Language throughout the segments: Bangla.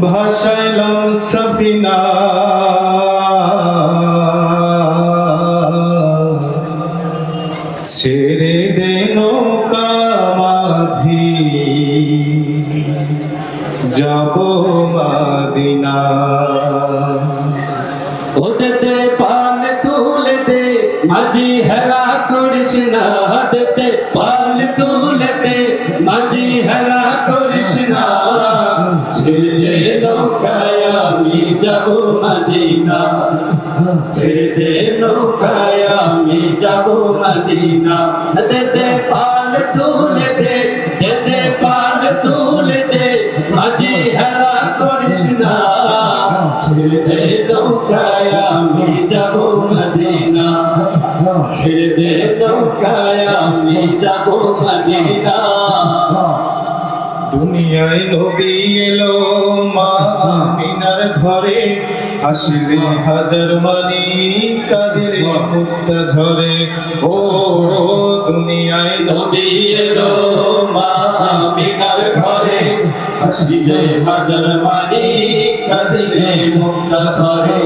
ভাসাইলাম সাফিনা ছেড়ে দে নৌকা মাঝি যাব মদিনা। ওদেতে পাল তুলে দে মাঝি হেলা করিস না, দেতে পাল তুলে দে মাঝি হেলা করিস না। ছেড়ে নৌকায় আমি যাব মদিনা, ছেড়ে নৌকায় আমি যাব মদিনা। দেতে পাল তুলে দে, দেতে পাল তুলে দে মাঝি হেলা করিস না। ছেড়ে নৌকায় আমি যাব মদিনা, ছেড়ে নৌকায় আমি যাব মদিনা। দুনিয়ায় নবী এলো মা আমিনার ঘরে, হাসিলে হাজার মানি কাঁদিলে মুক্তা ঝরে। ও দুনিয়ায় নবী এলো মা আমিনার ঘরে, হাসিলে হাজার মানি কাঁদিলে মুক্তা ঝরে।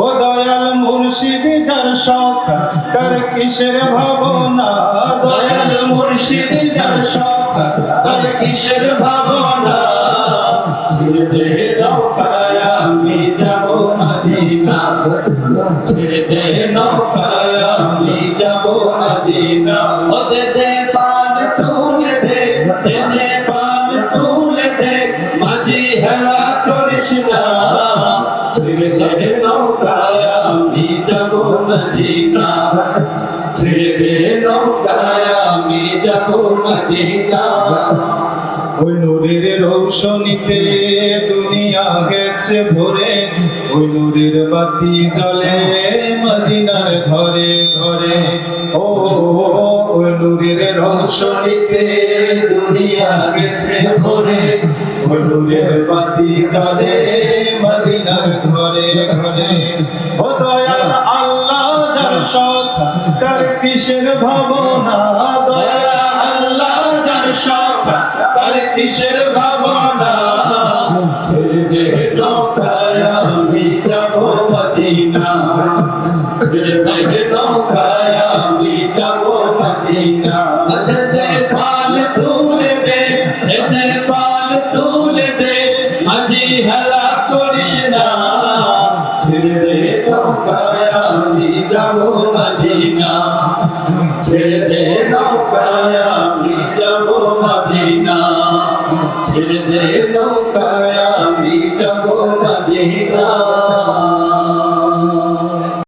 ও দয়াল মুর্শিদ যার সখা তার কিসের ভাবনা, দয়াল মুর্শিদ যার সখা তার কিসের ভাবনা। ছেড়ে নৌকায় আমি যাব মদিনা, ছেড়ে নৌকায় আমি যাব মদিনা। ও দে পাল তুলে দে, দে পাল তুলে দে মাঝি হেলা করিস না। ছেড়ে নৌকায় আমি যাব মদিনা, ছেড়ে নৌকায় আমি যাব মদিনা। ওই নূরের রৌশনীতে দুনিয়া গেছে ভরে, ওই নূরের বাতি জ্বলে মদিনার ঘরে ঘরে। ও ওই নূরের রৌশনীতে দুনিয়া গেছে ভরে, ওই নূরের বাতি জ্বলে মদিনার ঘরে ঘরে। ও দয়াল আল্লাহ যার সখা তার কিসের ভাবনা, দয়াল আল্লাহ যার সখা তার কিসের ভাবনা। ছেড়ে নৌকায় আমি যাব মদিনা, ছেড়ে নৌকায় আমি যাব মদিনা। দে পাল তুলে দে, দে পাল তুলে দে মাঝি হেলা করিস না। ছেড়ে নৌকায় আমি যাব মদিনা, ছেড়ে নৌকায় আমি যাব মদিনা, ছেড়ে নৌকায়